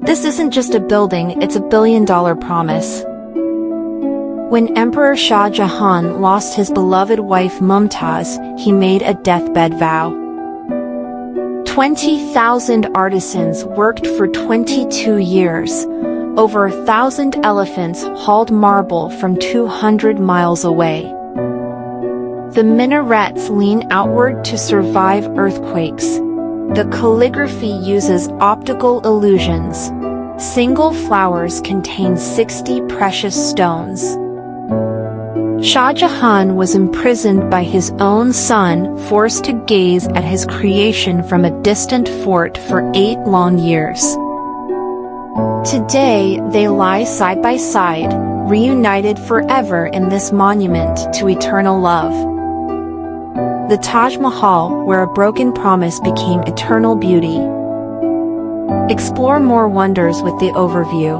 This isn't just a building, it's a billion-dollar promise. When Emperor Shah Jahan lost his beloved wife Mumtaz, he made a deathbed vow. 20,000 artisans worked for 22 years. Over 1,000 elephants hauled marble from 200 miles away. The minarets lean outward to survive earthquakes. The calligraphy uses optical illusions. Single flowers contain 60 precious stones. Shah Jahan was imprisoned by his own son, forced to gaze at his creation from a distant fort for 8 long years. Today, they lie side by side, reunited forever in this monument to eternal love. The Taj Mahal, where a broken promise became eternal beauty. Explore more wonders with the overview.